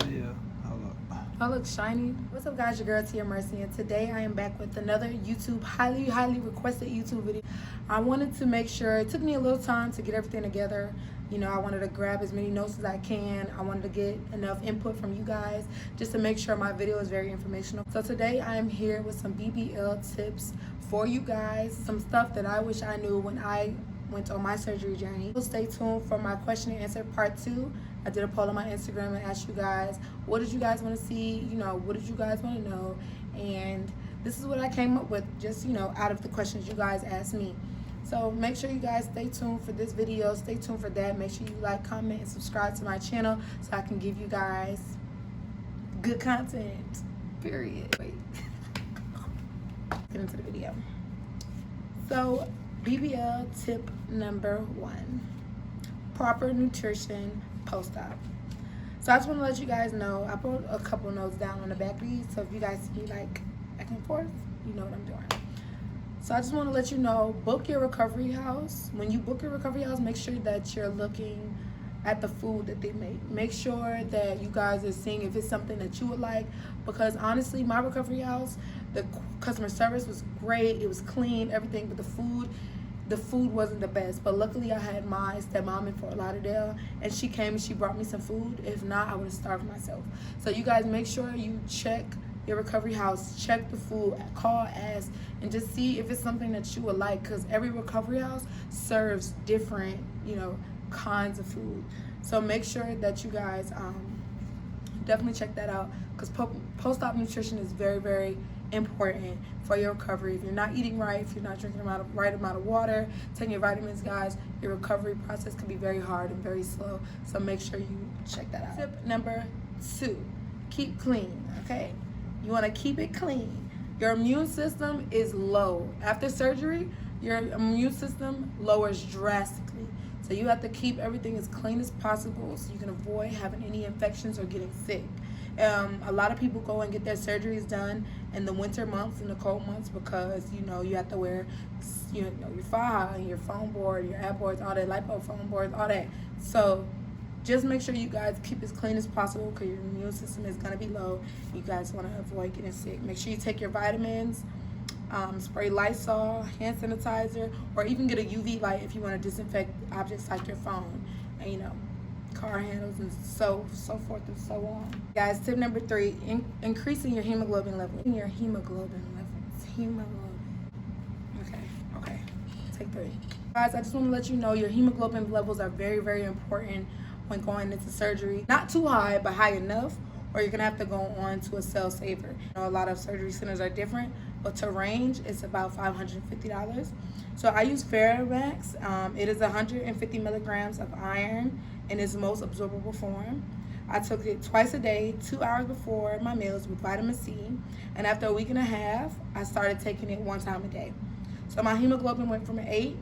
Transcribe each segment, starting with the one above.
Yeah, hold up. I look shiny. What's up, guys? Your girl Tia Mercy, and today I am back with another YouTube highly requested YouTube video. I wanted to make sure, it took me a little time to get everything together. You know, I wanted to grab as many notes as I can. I wanted to get enough input from you guys just to make sure my video is very informational. So today I am here with some BBL tips for you guys, some stuff that I wish I knew when I went on my surgery journey. So stay tuned for my question and answer part 2. I did a poll on my Instagram and asked you guys, what did you guys want to see? You know, what did you guys want to know? And this is what I came up with, just, you know, out of the questions you guys asked me. So make sure you guys stay tuned for this video. Stay tuned for that. Make sure you like, comment, and subscribe to my channel so I can give you guys good content. Period. Wait. Get into the video. So BBL tip number 1. Proper nutrition post-op. So I just want to let you guys know, I put a couple notes down on the back of these, so if you guys see me like back and forth, you know what I'm doing. So I just want to let you know, book your recovery house. When you book your recovery house, make sure that you're looking at the food that they make. Make sure that you guys are seeing if it's something that you would like, because honestly, my recovery house, the customer service was great, it was clean, everything, but the food wasn't the best. But luckily I had my stepmom in Fort Lauderdale, and she came and she brought me some food. If not, I would have starved myself. So you guys make sure you check your recovery house, check the food, call, ask, and just see if it's something that you would like, because every recovery house serves different, you know, kinds of food. So make sure that you guys definitely check that out, because post-op nutrition is very important for your recovery. If you're not eating right, if you're not drinking the right amount of water, taking your vitamins, guys, your recovery process can be very hard and very slow. So make sure you check that out. Tip number 2, keep clean, okay? You want to keep it clean. Your immune system is low. After surgery, your immune system lowers drastically. So you have to keep everything as clean as possible so you can avoid having any infections or getting sick. A lot of people go and get their surgeries done in the winter months and the cold months because, you know, you have to wear, you know, your FAJAS, your foam board, your ab boards, all that, Lipo foam boards, all that. So just make sure you guys keep as clean as possible, because your immune system is going to be low. You guys want to avoid getting sick. Make sure you take your vitamins, spray Lysol, hand sanitizer, or even get a UV light if you want to disinfect objects like your phone, and, you know, car handles, and so forth and so on. Guys, tip number 3, increasing your hemoglobin level. Your hemoglobin levels. Hemoglobin. Okay. Take 3. Guys, I just want to let you know your hemoglobin levels are very important when going into surgery. Not too high, but high enough, or you're gonna have to go on to a cell saver. You know, a lot of surgery centers are different, but to range, it's about $550. So I use FAJAS. It is 150 milligrams of iron in its most absorbable form. I took it twice a day, 2 hours before my meals with vitamin C, and after a week and a half, I started taking it 1 time a day. So my hemoglobin went from an 8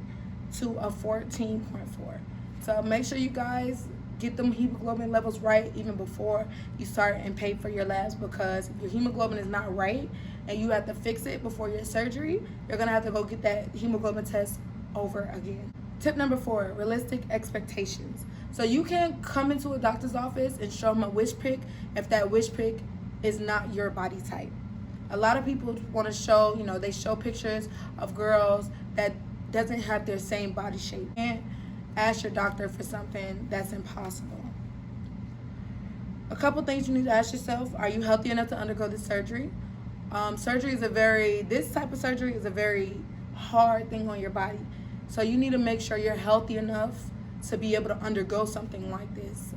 to a 14.4. So make sure you guys get them hemoglobin levels right even before you start and pay for your labs, because if your hemoglobin is not right and you have to fix it before your surgery, you're gonna have to go get that hemoglobin test over again. Tip number 4, realistic expectations. So you can't come into a doctor's office and show them a wish pick if that wish pick is not your body type. A lot of people want to show, you know, they show pictures of girls that doesn't have their same body shape. And ask your doctor for something that's impossible. A couple things you need to ask yourself: are you healthy enough to undergo this surgery? This type of surgery is a very hard thing on your body. So you need to make sure you're healthy enough to be able to undergo something like this.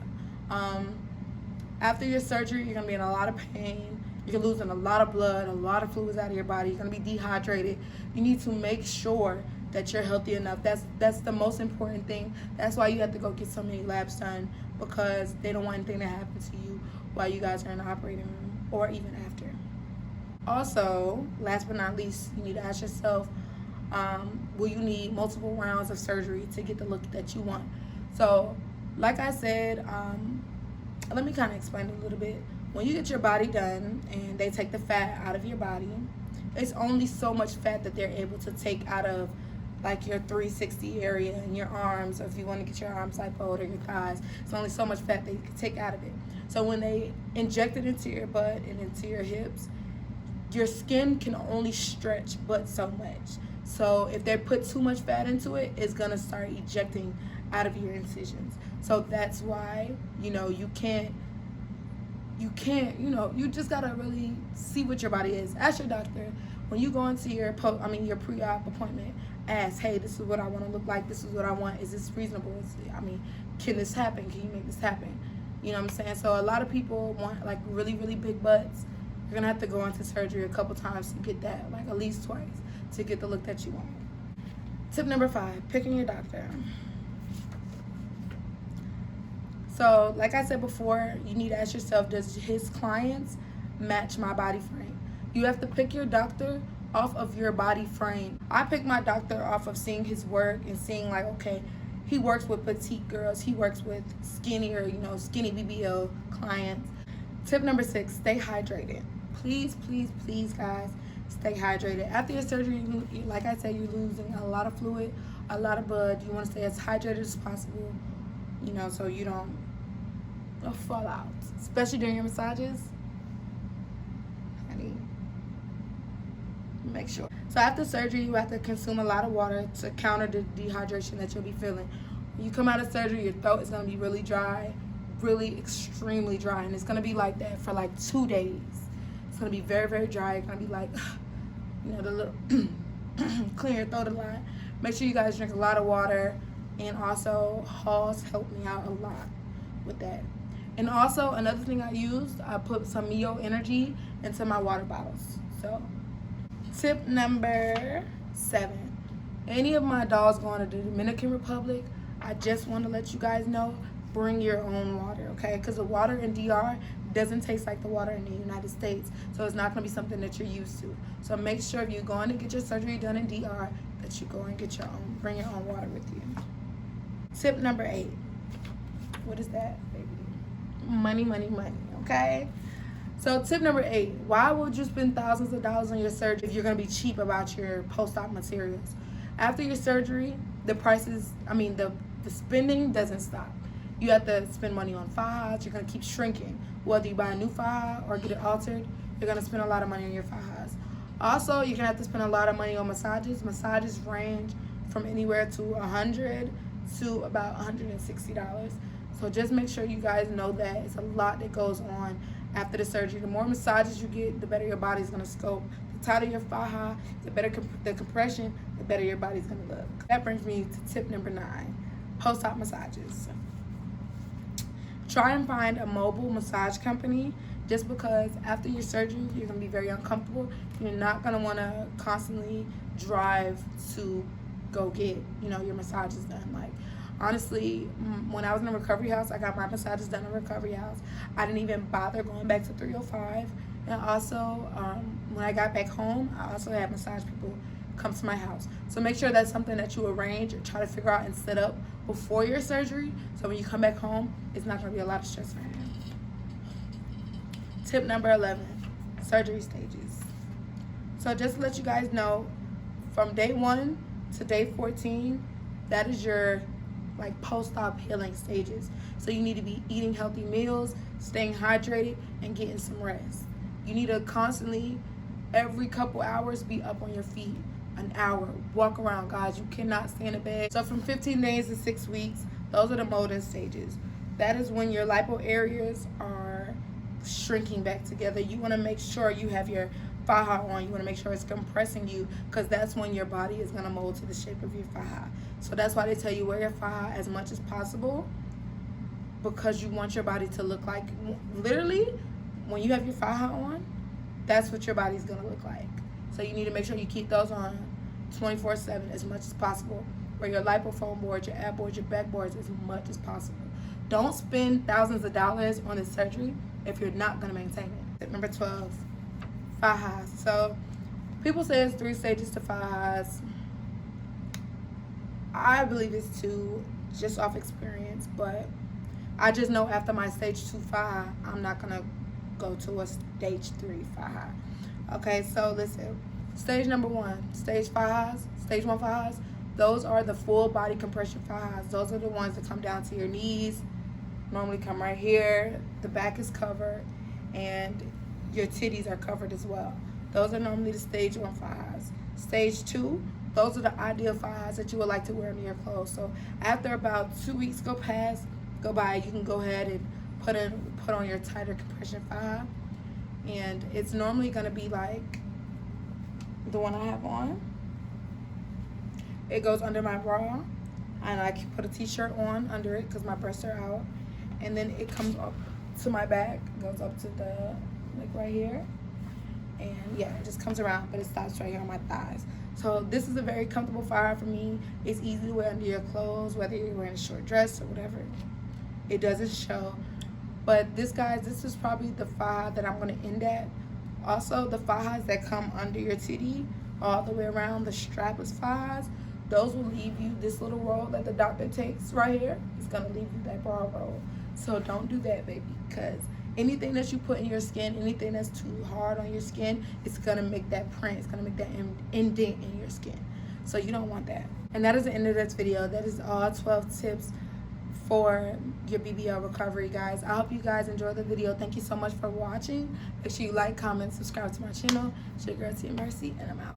After your surgery, you're gonna be in a lot of pain. You're losing a lot of blood, a lot of fluids out of your body. You're gonna be dehydrated. You need to make sure that you're healthy enough. That's the most important thing. That's why you have to go get so many labs done, because they don't want anything to happen to you while you guys are in the operating room or even after. Also, last but not least, you need to ask yourself, will you need multiple rounds of surgery to get the look that you want? So, like I said, let me kind of explain it a little bit. When you get your body done and they take the fat out of your body, it's only so much fat that they're able to take out of like your 360 area in your arms, or if you want to get your arms lipoed or your thighs. It's only so much fat they can take out of it. So when they inject it into your butt and into your hips, your skin can only stretch but so much. So if they put too much fat into it, it's gonna start ejecting out of your incisions. So that's why, you know, you can't, you know, you just gotta really see what your body is. Ask your doctor when you go into your your pre-op appointment. Ask, hey, this is what I want to look like. This is what I want. Is this reasonable? Can this happen? Can you make this happen? You know what I'm saying? So a lot of people want like really, really big butts. You're gonna have to go into surgery a couple times to get that, like at least twice, to get the look that you want. Tip number 5, picking your doctor. So like I said before, you need to ask yourself, does his clients match my body frame? You have to pick your doctor off of your body frame. I pick my doctor off of seeing his work and seeing like, okay, he works with petite girls, he works with skinnier, you know, skinny BBL clients. Tip number 6, stay hydrated. Please, please, please, guys, stay hydrated. After your surgery, like I said, you're losing a lot of fluid, a lot of blood. You want to stay as hydrated as possible, you know, so you don't fall out, especially during your massages. Honey, make sure. So after surgery, you have to consume a lot of water to counter the dehydration that you'll be feeling. When you come out of surgery, your throat is going to be really dry, really extremely dry, and it's going to be like that for like 2 days. It's going to be very, very dry. It's going to be like, you know, the little clear your throat a lot. Make sure you guys drink a lot of water, and also Halls helped me out a lot with that. And also another thing I used, I put some Mio Energy into my water bottles. So tip number 7, any of my dolls going to the Dominican Republic, I just want to let you guys know, bring your own water, okay? Because the water in DR doesn't taste like the water in the United States, so it's not going to be something that you're used to. So make sure if you're going to get your surgery done in DR that you go and get your own, bring your own water with you. Tip number 8, what is that, baby? Money, money, money, okay? So tip number 8, why would you spend thousands of dollars on your surgery if you're going to be cheap about your post-op materials? After your surgery, the prices, the spending doesn't stop. You have to spend money on FAJAS. You're going to keep shrinking. Whether you buy a new FAJA or get it altered, you're going to spend a lot of money on your FAJAs. Also, you're going to have to spend a lot of money on massages. Massages range from anywhere to $100 to about $160. So just make sure you guys know that it's a lot that goes on after the surgery. The more massages you get, the better your body's going to scope. The tighter your faja, the better the compression, the better your body's going to look. That brings me to tip number 9, post-op massages. Try and find a mobile massage company, just because after your surgery, you're going to be very uncomfortable. You're not going to want to constantly drive to go get, your massages done. Like, honestly, when I was in a recovery house, I got my massages done in a recovery house. I didn't even bother going back to 305. And also, when I got back home, I also had massage people come to my house. So make sure that's something that you arrange or try to figure out and set up before your surgery. So when you come back home, it's not going to be a lot of stress for you. Tip number 11, surgery stages. So just to let you guys know, from day 1 to day 14, that is your post-op healing stages. So you need to be eating healthy meals, staying hydrated, and getting some rest. You need to constantly, every couple hours, be up on your feet. An hour, walk around, guys. You cannot stay in a bed. So from 15 days to 6 weeks, those are the molding stages. That is when your lipo areas are shrinking back together. You want to make sure you have your faja on. You want to make sure it's compressing you, because that's when your body is going to mold to the shape of your faja. So that's why they tell you wear your faja as much as possible, because you want your body to look like, literally, when you have your faja on, that's what your body's going to look like. So you need to make sure you keep those on 24/7 as much as possible. Wear your lipofoam boards, your ab boards, your back boards as much as possible. Don't spend thousands of dollars on this surgery if you're not going to maintain it. Tip number 12, fajas. So people say it's 3 stages to fajas. I believe it's 2, just off experience, but I just know after my stage 2 faja, I'm not going to go to a stage 3 faja. Okay, so listen, stage number 1, stage 1 fajas, Those are the full body compression fajas. Those are the ones that come down to your knees, normally come right here. The back is covered, and your titties are covered as well. Those are normally the stage 1 fajas. Stage 2, those are the ideal fajas that you would like to wear under your clothes. So after about 2 weeks go by, you can go ahead and put on your tighter compression faja. And it's normally gonna be like the one I have on. It goes under my bra, and I can put a t-shirt on under it because my breasts are out. And then it comes up to my back, goes up to the, like right here. And yeah, it just comes around, but it stops right here on my thighs. So this is a very comfortable faja for me. It's easy to wear under your clothes, whether you're wearing a short dress or whatever. It doesn't show. But this, guys, this is probably the faja that I'm gonna end at. Also, the fajas that come under your titty all the way around, the strapless fajas, those will leave you this little roll that the doctor takes right here. It's gonna leave you that bra roll. So don't do that, baby, because anything that you put in your skin, anything that's too hard on your skin, it's gonna make that print. It's gonna make that indent in your skin. So you don't want that. And that is the end of this video. That is all 12 tips for your BBL recovery, guys. I hope you guys enjoyed the video. Thank you so much for watching. Make sure you like, comment, subscribe to my channel. It's your girl Tia Mercy, and I'm out.